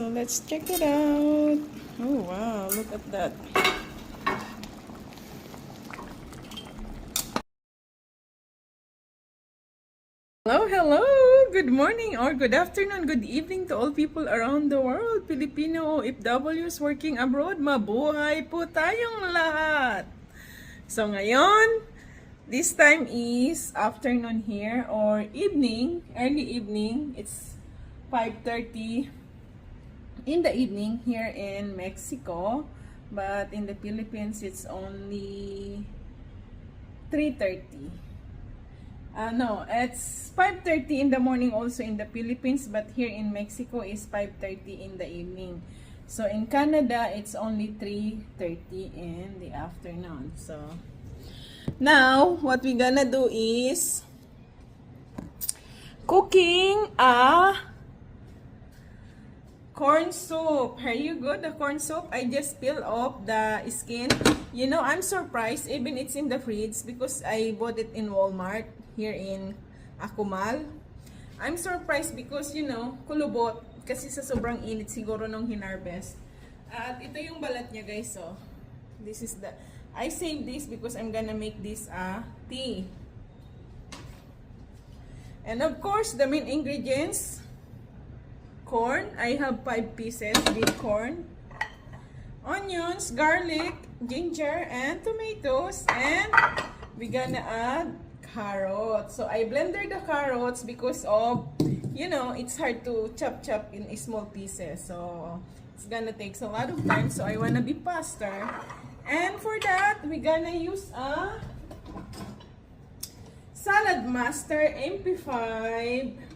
So let's check it out. Oh wow, look at that. Hello, hello! Good morning or good afternoon, good evening to all people around the world. Filipino OFWs working abroad, mabuhay po tayong lahat. So ngayon, this time is afternoon here or evening, early evening. It's 5:30 in the evening here in Mexico, but in the Philippines it's only 3:30. No, it's 5:30 in the morning also in the Philippines, but here in Mexico is 5:30 in the evening. So in Canada it's only 3:30 in the afternoon. So now what we gonna do is cooking a corn soup. Here you go, the corn soup. I just peel off the skin. You know, I'm surprised even it's in the fridge because I bought it in Walmart here in Akumal. I'm surprised because, you know, kulubot kasi sa sobrang init siguro nung hinarvest. At ito yung balat niya, guys. So, this is the I saved this because I'm gonna make this tea. And of course, the main ingredients, corn. I have 5 pieces with corn, onions, garlic, ginger, and tomatoes. And we're gonna add carrots. So I blended the carrots because of, you know, it's hard to chop in small pieces. So it's gonna take a lot of time. So I wanna be faster. And for that, we're gonna use a Salad Master MP5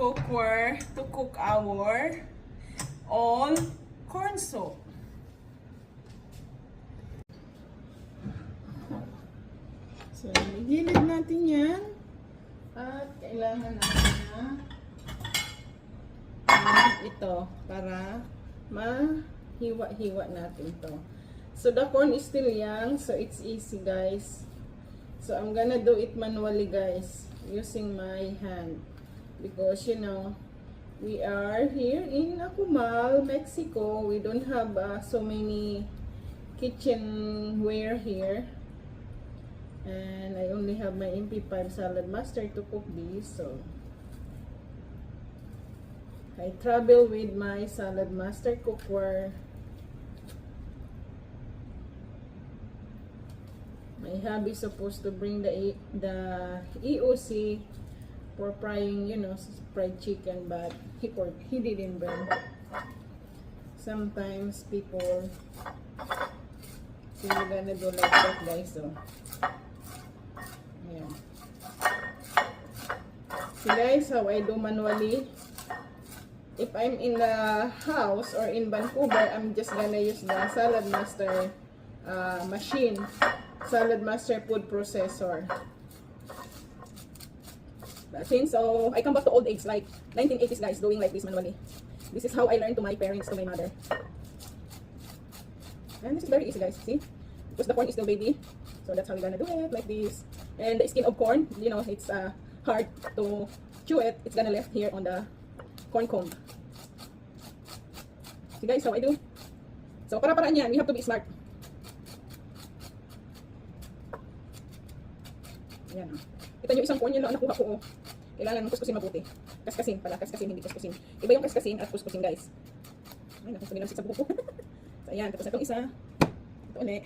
cookware to cook our all corn soup. So, igilid natin yan. At kailangan natin na ito para mahiwa-hiwa natin to. So, the corn is still young, so it's easy, guys. So, I'm gonna do it manually, guys, using my hand. Because, you know, we are here in Akumal, Mexico. We don't have so many kitchenware here. And I only have my MP5 Salad Master to cook this. So, I travel with my Salad Master cookware. My hubby is supposed to bring the EOC for frying, you know, fried chicken, but he didn't bring. Sometimes people, so we're gonna do like that, guys. So yeah. So guys, how I do manually. If I'm in the house or in Vancouver, I'm just gonna use the Salad Master machine, Salad Master food processor. Since I come back to old age, like 1980s, guys, doing like this manually. This is how I learned to my parents, to my mother. And this is very easy, guys. See? Because the corn is still baby. So that's how we're gonna do it, like this. And the skin of corn, you know, it's hard to chew it. It's gonna left here on the corn comb. See, guys, how I do? So para-paraan yan, we have to be smart. Ayan. Kita nyo isang corn yun lang nakuha ko. Kailangan kuskusin mabuti. Kaskasin pala. Kaskasin, hindi kuskusin. Iba yung kaskasin at kuskusin, guys. Ay, naku, suminamsik sa buko ko. So, ayan. Tapos itong isa. Ito ulit.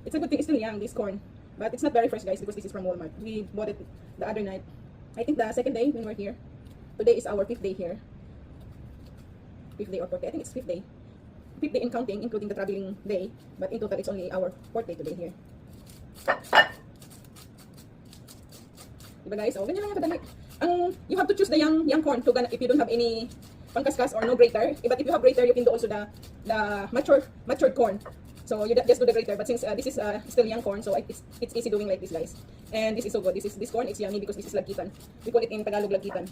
It's a good thing it's still young, this corn. But it's not very fresh, guys, because this is from Walmart. We bought it the other night. I think the second day when we're here. Today is our 5th day here. 5th day or 4th day. I think it's 5th day. 5th day in counting, including the traveling day, but in total it's only our 4th day today here. Diba, guys? So, ganyan lang yung kadali. You have to choose the young corn to if you don't have any pangkaskas or no grater. But if you have grater, you can do also the matured corn. So you just do the grater. But since this is still young corn, so it's easy doing like this, guys. And this is so good. This corn, it's yummy because this is lagkitan. We call it in Tagalog lagkitan.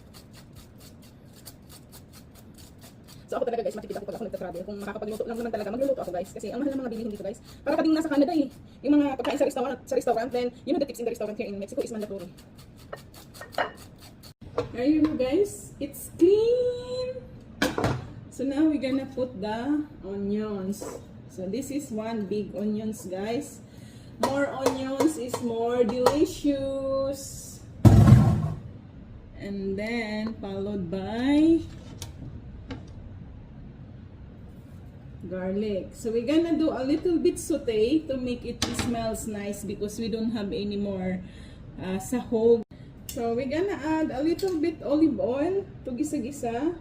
So ako talaga guys, matipid ako pag ako nagta-travel. Kung makakapagluto lang naman talaga, magluluto ako guys. Kasi ang mahal ng mga bilihin dito guys. Para ka ding nasa Canada eh. Yung mga pagkain sa restaurant, then you know the tips in the restaurant here in Mexico is mandatory. There you go guys, it's clean. So now we're gonna put the onions. So this is one big onions guys. More onions is more delicious. And then followed by garlic. So we're gonna do a little bit saute to make it smells nice because we don't have any more sahog. So we're gonna add a little bit olive oil to gisa-gisa.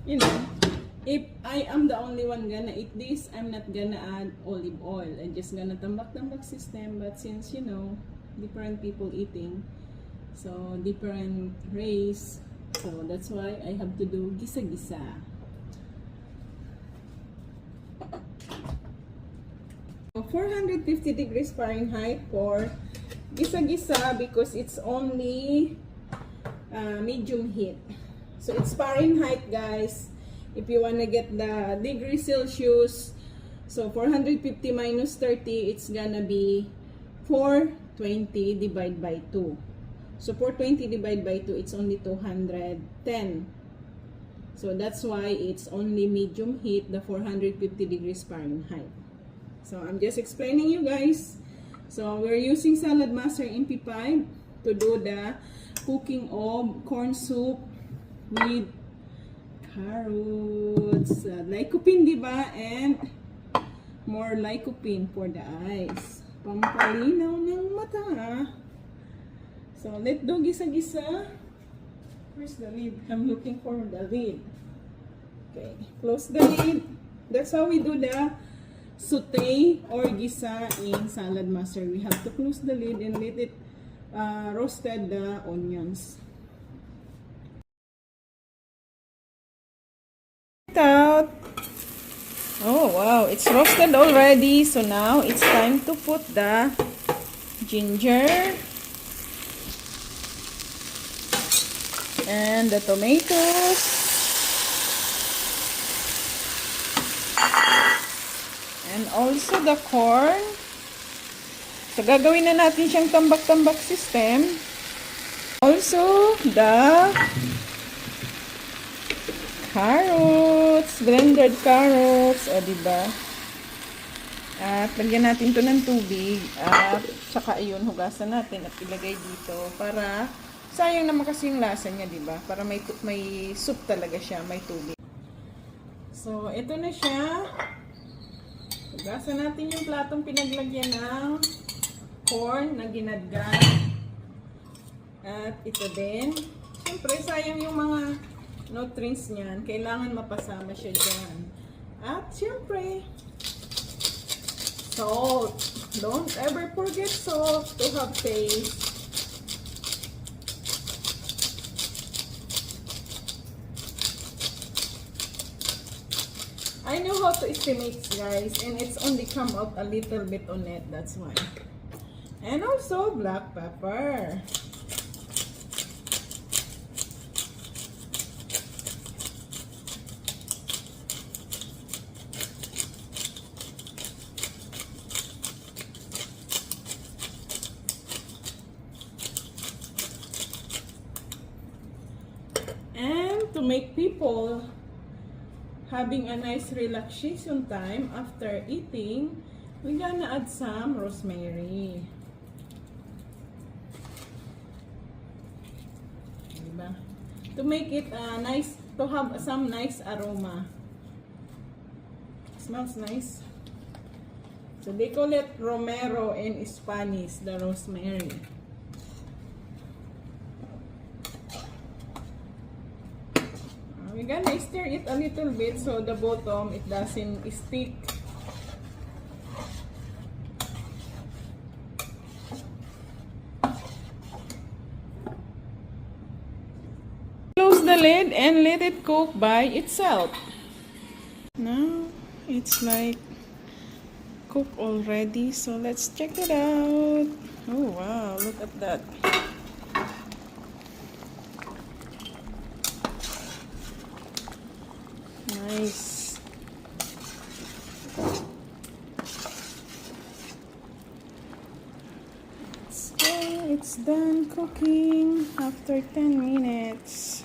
You know, if I am the only one gonna eat this, I'm not gonna add olive oil. I'm just gonna tambak-tambak system. But since you know, different people eating, so different race, so that's why I have to do gisa-gisa. So 450 degrees Fahrenheit for gisa-gisa because it's only medium heat. So it's Fahrenheit guys. If you wanna get the degree Celsius, so 450 minus 30, it's gonna be 420 divided by 2. So 420 divided by 2, it's only 210. So that's why it's only medium heat, the 450 degrees Fahrenheit. So I'm just explaining you guys. So we're using Salad Master MP5 to do the cooking of corn soup with carrots, lycopene, diba? And more lycopene for the eyes. Pampalinaw ng mata. So, let's do gisa-gisa. Where's the lid? I'm looking for the lid. Okay, close the lid. That's how we do the saute or gisa in Salad Master. We have to close the lid and let it roasted the onions. Out. Oh wow, it's roasted already. So now it's time to put the ginger and the tomatoes and also the corn. So gagawin na natin siyang tambak-tambak system. Also the carrots, blended carrots, o diba? At lagyan natin to ng tubig at saka yun, hugasan natin at ilagay dito para sayang naman kasi yung lasa niya, diba? Para may soup talaga siya, may tubig. So, ito na siya. Hugasan natin yung platong pinaglagyan ng corn na ginadgad. At ito din. Siyempre, sayang yung mga nutrients niyan, kailangan mapasama siya dyan. At syempre, salt. Don't ever forget salt to have taste. I know how to estimate guys, and it's only come out a little bit on it, that's why. And also black pepper. To make people having a nice relaxation time after eating, we're gonna add some rosemary. Diba? To make it nice, to have some nice aroma. Smells nice. So they call it romero in Spanish, the rosemary. We're gonna stir it a little bit so the bottom it doesn't stick. Close the lid and let it cook by itself. Now it's like cooked already, so let's check it out. Oh wow, look at that. Nice. So it's done cooking after 10 minutes.